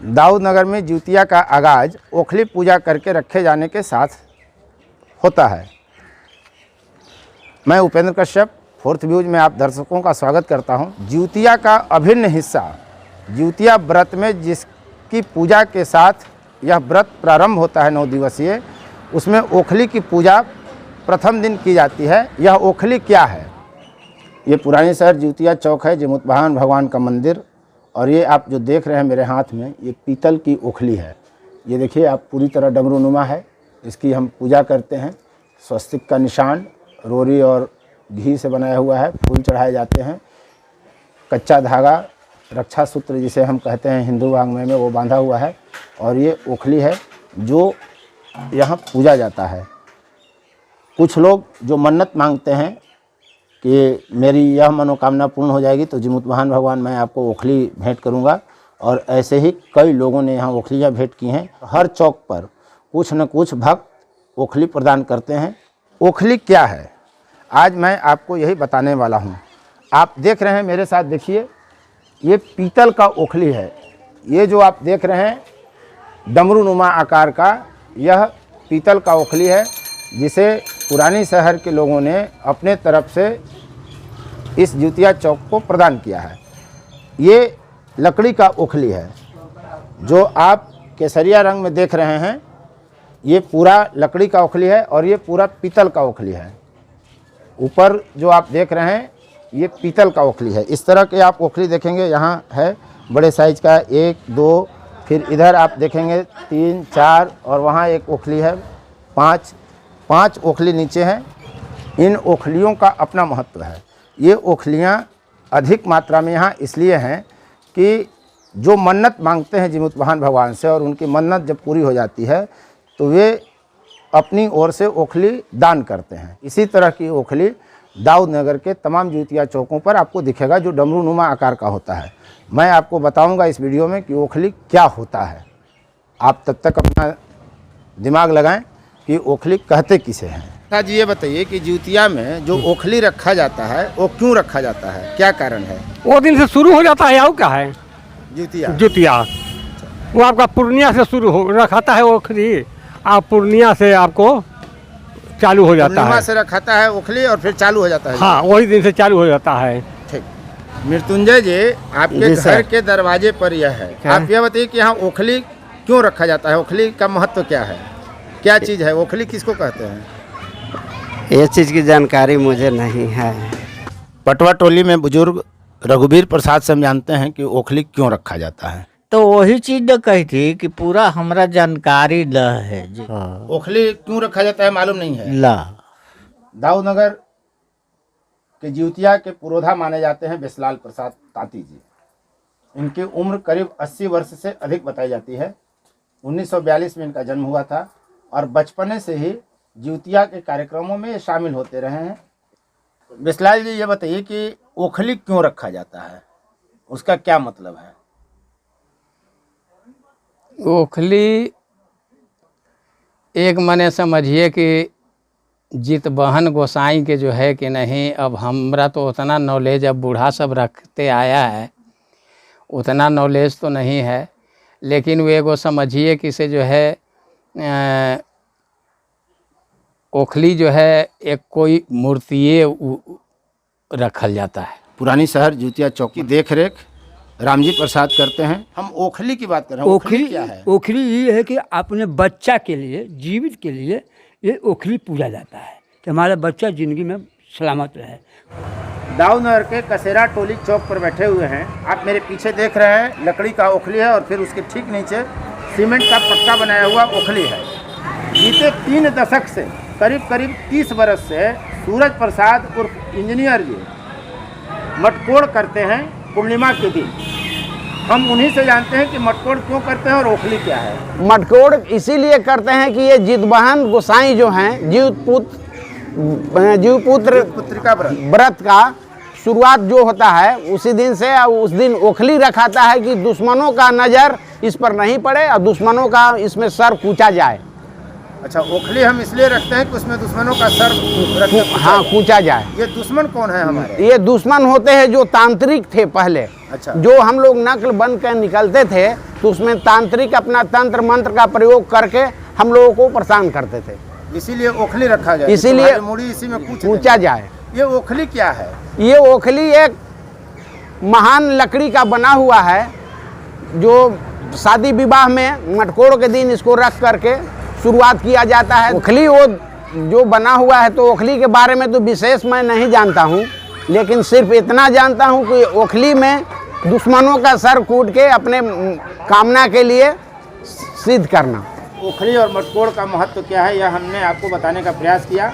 दाऊद नगर में जिउतिया का आगाज ओखली पूजा करके रखे जाने के साथ होता है। मैं उपेंद्र कश्यप फोर्थ व्यूज में आप दर्शकों का स्वागत करता हूं। जिउतिया का अभिन्न हिस्सा जिउतिया व्रत में जिसकी पूजा के साथ यह व्रत प्रारंभ होता है 9 दिवसीय, उसमें ओखली की पूजा प्रथम दिन की जाती है। यह ओखली क्या है? ये पुरानी शहर जिउतिया चौक है, जिमुतवाहन भगवान का मंदिर। और ये आप जो देख रहे हैं मेरे हाथ में, ये पीतल की ओखली है। ये देखिए आप, पूरी तरह डमरूनुमा है। इसकी हम पूजा करते हैं। स्वस्तिक का निशान रोरी और घी से बनाया हुआ है। फूल चढ़ाए जाते हैं। कच्चा धागा, रक्षा सूत्र जिसे हम कहते हैं हिंदू वाङ्मय में, वो बांधा हुआ है। और ये ओखली है जो यहाँ पूजा जाता है। कुछ लोग जो मन्नत मांगते हैं कि मेरी यह मनोकामना पूर्ण हो जाएगी तो जिमुतवाहन भगवान मैं आपको ओखली भेंट करूंगा, और ऐसे ही कई लोगों ने यहाँ ओखलियाँ भेंट की हैं। हर चौक पर कुछ न कुछ भक्त ओखली प्रदान करते हैं। ओखली क्या है, आज मैं आपको यही बताने वाला हूँ। आप देख रहे हैं मेरे साथ, देखिए ये पीतल का ओखली है। ये जो आप देख रहे हैं डमरूनुमा आकार का, यह पीतल का ओखली है जिसे पुरानी शहर के लोगों ने अपने तरफ से इस जिउतिया चौक को प्रदान किया है। ये लकड़ी का ओखली है जो आप केसरिया रंग में देख रहे हैं। ये पूरा लकड़ी का ओखली है और ये पूरा पीतल का ओखली है। ऊपर जो आप देख रहे हैं ये पीतल का ओखली है। इस तरह के आप ओखली देखेंगे, यहाँ है बड़े साइज का 1, 2, फिर इधर आप देखेंगे 3, 4, और वहाँ एक ओखली है 5 ओखली नीचे हैं। इन ओखलियों का अपना महत्व है। ये ओखलियाँ अधिक मात्रा में यहाँ इसलिए हैं कि जो मन्नत मांगते हैं जिमुतवाहन भगवान से, और उनकी मन्नत जब पूरी हो जाती है तो वे अपनी ओर से ओखली दान करते हैं। इसी तरह की ओखली दाऊद नगर के तमाम जिउतिया चौकों पर आपको दिखेगा जो डमरूनुमा आकार का होता है। मैं आपको बताऊंगा इस वीडियो में कि ओखली क्या होता है। आप तब तक अपना दिमाग लगाएं कि ओखली कहते किसे हैं। जी ये बताइए कि जिउतिया में जो ओखली रखा जाता है वो क्यों रखा जाता है, क्या कारण है? वो दिन से शुरू हो जाता है, और क्या है जिउतिया वो आपका पूर्णिया से शुरू हो रखाता है ओखली। आप पूर्णिया से आपको चालू हो जाता है, से रखाता है ओखली और फिर चालू हो जाता है। हाँ, वही दिन से चालू हो जाता है। ठीक। मृत्युंजय जी, आपके घर के दरवाजे पर यह है। आप यह बताइए कि यहाँ ओखली क्यों रखा जाता है? ओखली का महत्व क्या है, क्या चीज़ है? ओखली किसको कहते हैं? ये चीज़ की जानकारी मुझे नहीं है। पटवा टोली में बुजुर्ग रघुवीर प्रसाद से हम जानते हैं कि ओखली क्यों रखा जाता है। तो वही चीज न कही थी कि पूरा हमरा जानकारी ल है जी। ओखली क्यों रखा जाता है मालूम नहीं है। ला दाऊद नगर के जिउतिया के पुरोधा माने जाते हैं बेसलाल प्रसाद तांती जी। इनकी उम्र करीब 80 वर्ष से अधिक बताई जाती है। 1942 में इनका जन्म हुआ था और बचपने से ही जिउतिया के कार्यक्रमों में शामिल होते रहे हैं। बेसलाल जी ये बताइए कि ओखली क्यों रखा जाता है, उसका क्या मतलब है? ओखली एक मने समझिए कि जितवाहन गोसाई के जो है कि नहीं, अब हमरा तो उतना नॉलेज, अब बूढ़ा सब रखते आया है, उतना नॉलेज तो नहीं है, लेकिन वो एगो समझिए कि से जो है ओखली जो है एक कोई मूर्तिये रखल जाता है। पुरानी शहर जिउतिया चौक की देख रेख रामजी प्रसाद करते हैं। हम ओखली की बात कर रहे हैं। ओखली क्या है? ओखली ये है कि अपने बच्चा के लिए, जीवित के लिए ये ओखली पूजा जाता है कि हमारा बच्चा जिंदगी में सलामत रहे। दाऊद नगर के कसेरा टोली चौक पर बैठे हुए हैं। आप मेरे पीछे देख रहे हैं लकड़ी का ओखली है और फिर उसके ठीक नीचे सीमेंट का पक्का बनाया हुआ ओखली है। बीते 3 दशक से करीब 30 बरस से सूरज प्रसाद उर्फ इंजीनियर जी मटकोड़ करते हैं पूर्णिमा के दिन। हम उन्हीं से जानते हैं कि मटकोड़ क्यों करते हैं और ओखली क्या है। मटकोड़ इसीलिए करते हैं कि ये जितवाहन गोसाई जो हैं, जीवपुत्र पुत्रिका व्रत का शुरुआत जो होता है उसी दिन से, उस दिन ओखली रखाता है कि दुश्मनों का नज़र इस पर नहीं पड़े और दुश्मनों का इसमें सर कूचा जाए। अच्छा, ओखली हम इसलिए रखते हैं कि उसमें दुश्मनों का सर हाँ कूचा जाए। ये दुश्मन कौन है हमारे? ये दुश्मन होते हैं जो तांत्रिक थे पहले। अच्छा। जो हम लोग नकल बन के निकलते थे तो उसमें तांत्रिक अपना तंत्र मंत्र का प्रयोग करके हम लोगों को परेशान करते थे, इसीलिए ओखली रखा गया। इसीलिए तुम्हारी मूड़ी इसी में कूचा जाए। ये ओखली क्या है? ये ओखली एक महान लकड़ी का बना हुआ है जो शादी विवाह में मटकोड़ के दिन इसको रख करके शुरुआत किया जाता है। ओखली वो जो बना हुआ है, तो ओखली के बारे में तो विशेष मैं नहीं जानता हूँ, लेकिन सिर्फ इतना जानता हूँ कि ओखली में दुश्मनों का सर कूट के अपने कामना के लिए सिद्ध करना। ओखली और मटकोड़ का महत्व क्या है, यह हमने आपको बताने का प्रयास किया।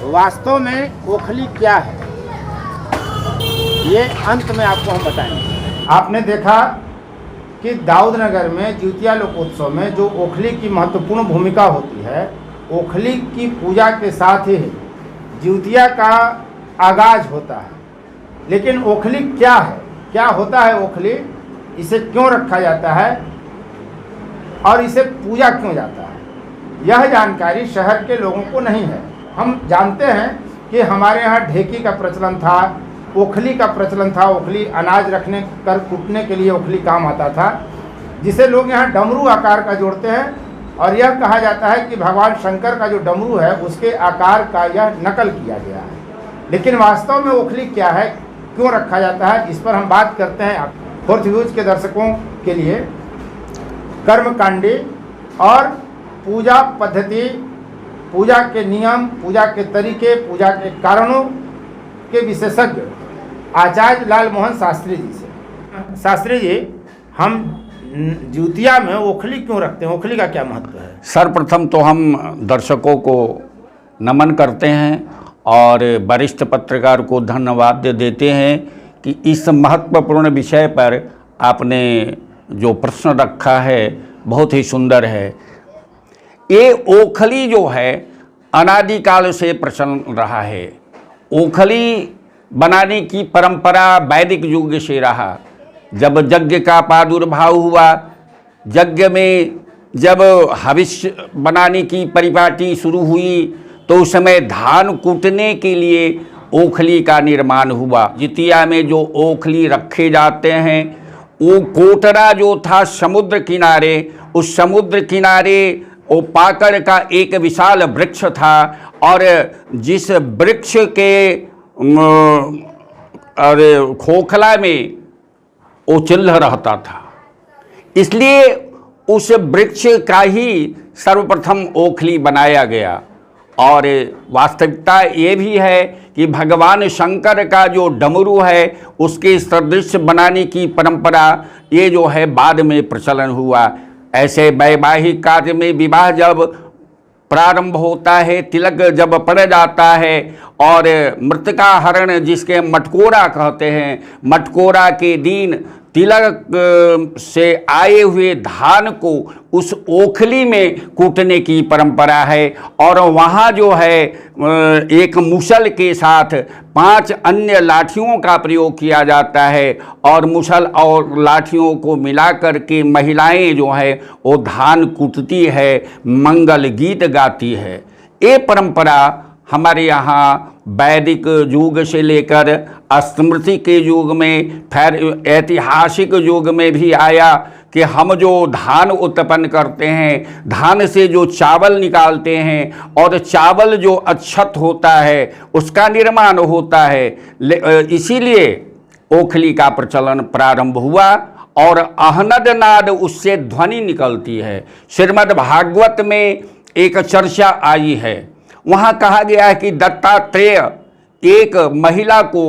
वास्तव में ओखली क्या है, ये अंत में आपको हम बताएंगे। आपने देखा कि दाऊदनगर में जिउतिया लोकोत्सव में जो ओखली की महत्वपूर्ण भूमिका होती है, ओखली की पूजा के साथ ही जिउतिया का आगाज होता है। लेकिन ओखली क्या है, क्या होता है ओखली, इसे क्यों रखा जाता है और इसे पूजा क्यों जाता है, यह जानकारी शहर के लोगों को नहीं है। हम जानते हैं कि हमारे यहाँ ढेकी का प्रचलन था, ओखली का प्रचलन था। ओखली अनाज रखने कर कूटने के लिए ओखली काम आता था, जिसे लोग यहाँ डमरू आकार का जोड़ते हैं और यह कहा जाता है कि भगवान शंकर का जो डमरू है उसके आकार का यह नकल किया गया है। लेकिन वास्तव में ओखली क्या है, क्यों रखा जाता है, इस पर हम बात करते हैं। फोर्थ व्यूज के दर्शकों के लिए कर्मकांडी और पूजा पद्धति, पूजा के नियम, पूजा के तरीके, पूजा के कारणों के विशेषज्ञ आचार्य लाल मोहन शास्त्री जी से। शास्त्री जी, हम जिउतिया में ओखली क्यों रखते हैं, ओखली का क्या महत्व है? सर्वप्रथम तो हम दर्शकों को नमन करते हैं और वरिष्ठ पत्रकार को धन्यवाद देते हैं कि इस महत्वपूर्ण विषय पर आपने जो प्रश्न रखा है बहुत ही सुंदर है। ये ओखली जो है अनादिकाल से प्रचलन रहा है। ओखली बनाने की परंपरा वैदिक युग से रहा। जब यज्ञ का प्रादुर्भाव हुआ, यज्ञ में जब हविष्य बनाने की परिपाटी शुरू हुई, तो उस समय धान कूटने के लिए ओखली का निर्माण हुआ। जितिया में जो ओखली रखे जाते हैं, वो कोटरा जो था समुद्र किनारे, उस समुद्र किनारे वो पाकड़ का एक विशाल वृक्ष था और जिस वृक्ष के खोखला में वो चिल्ह रहता था, इसलिए उस वृक्ष का ही सर्वप्रथम ओखली बनाया गया। और वास्तविकता ये भी है कि भगवान शंकर का जो डमरू है उसके सदृश बनाने की परंपरा ये जो है बाद में प्रचलन हुआ। ऐसे वैवाहिक कार्य में विवाह जब प्रारंभ होता है, तिलक जब पड़ जाता है और मृतका हरण जिसके मटकोरा कहते हैं, मटकोरा के दिन तिलक से आए हुए धान को उस ओखली में कूटने की परंपरा है। और वहाँ जो है एक मुसल के साथ 5 अन्य लाठियों का प्रयोग किया जाता है और मुसल और लाठियों को मिलाकर के महिलाएं जो है वो धान कूटती है, मंगल गीत गाती है। ये परंपरा हमारे यहाँ वैदिक युग से लेकर स्मृति के युग में, फिर ऐतिहासिक युग में भी आया कि हम जो धान उत्पन्न करते हैं, धान से जो चावल निकालते हैं और चावल जो अक्षत होता है उसका निर्माण होता है। इसीलिए ओखली का प्रचलन प्रारंभ हुआ और अहनद नाद उससे ध्वनि निकलती है। श्रीमद् भागवत में एक चर्चा आई है, वहाँ कहा गया है कि दत्तात्रेय एक महिला को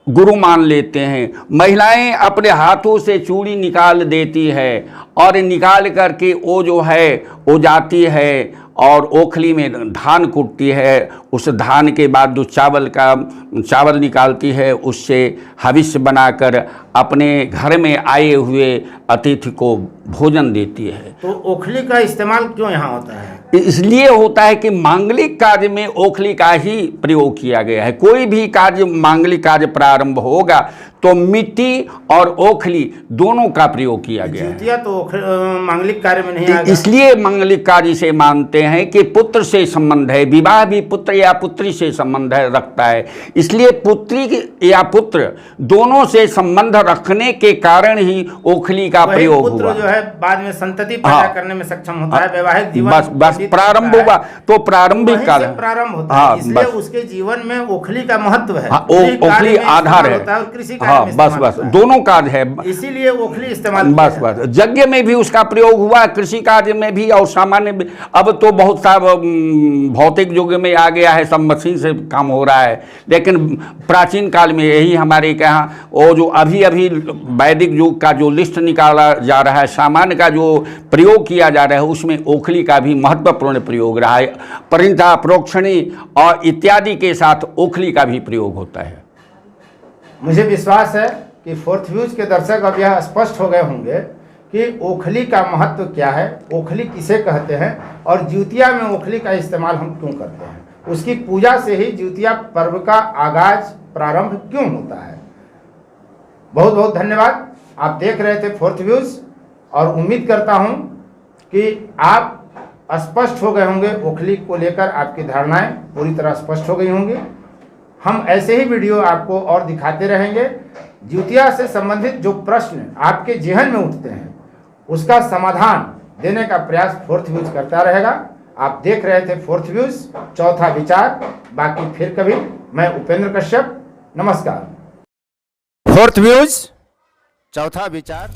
गुरु मान लेते हैं। महिलाएं अपने हाथों से चूड़ी निकाल देती है और निकाल करके वो जो है वो जाती है और ओखली में धान कूटती है। उस धान के बाद जो चावल निकालती है उससे हविष्य बनाकर अपने घर में आए हुए अतिथि को भोजन देती है। तो ओखली का इस्तेमाल क्यों यहाँ होता है? इसलिए होता है कि मांगलिक कार्य में ओखली का ही प्रयोग किया गया है। कोई भी कार्य मांगलिक कार्य प्रारंभ होगा तो मिट्टी और ओखली दोनों का प्रयोग किया गया है। जिउतिया तो मांगलिक कार्य में नहीं तो आएगा। इसलिए मांगलिक कार्य से मानते हैं कि पुत्र से संबंध है, विवाह भी पुत्र या पुत्री से संबंध रखता है। इसलिए पुत्री या पुत्र दोनों से संबंध रखने के कारण ही ओखली का वही प्रयोग पुत्र हुआ। जो है बाद में संतति पैदा हाँ। करने में सक्षम होता है, वैवाहिक जीवन बस व्यतीत प्रारंभ करता है। होगा तो प्रारंभिक वहीं काल से प्रारंभ होता हाँ, है, इसलिए बस। उसके जीवन में ओखली का महत्व है। हाँ, कृषि कार्य ओखली में आधार इस्तेमाल है। होता और कृषि कार्य हाँ में बस इस्तेमाल बस होता है। दोनों कार्य है। इसीलिए ओखली इस्तेमाल बस किया बस यज्ञ में भी उसका प्रयोग हुआ, कृषि कार्य में भी और सामान्य भी। अब तो बहुत सा भौतिक युग में आ गया है, सब मशीन से काम हो रहा है, लेकिन प्राचीन काल में यही हमारे यहाँ वो जो अभी अभी वैदिक युग का जो लिस्ट निकाला जा रहा है, सामान्य का जो प्रयोग किया जा रहा है, उसमें ओखली का भी महत्वपूर्ण प्रयोग रहा है। परिणता, प्रोक्षणी और इत्यादि के साथ ओखली का भी प्रयोग होता है। मुझे विश्वास है कि फोर्थ व्यूज के दर्शक अब यह स्पष्ट हो गए होंगे कि ओखली का महत्व क्या है, ओखली किसे कहते हैं और जिउतिया में ओखली का इस्तेमाल हम क्यों करते हैं, उसकी पूजा से ही जिउतिया पर्व का आगाज प्रारंभ क्यों होता है। बहुत बहुत धन्यवाद। आप देख रहे थे फोर्थ व्यूज और उम्मीद करता हूं कि आप स्पष्ट हो गए होंगे, ओखली को लेकर आपकी धारणाएं पूरी तरह स्पष्ट हो गई होंगी। हम ऐसे ही वीडियो आपको और दिखाते रहेंगे। जिउतिया से संबंधित जो प्रश्न आपके जेहन में उठते हैं उसका समाधान देने का प्रयास फोर्थ व्यूज करता रहेगा। आप देख रहे थे फोर्थ व्यूज, चौथा विचार। बाकी फिर कभी। मैं उपेंद्र कश्यप, नमस्कार। फोर्थ व्यूज, चौथा विचार।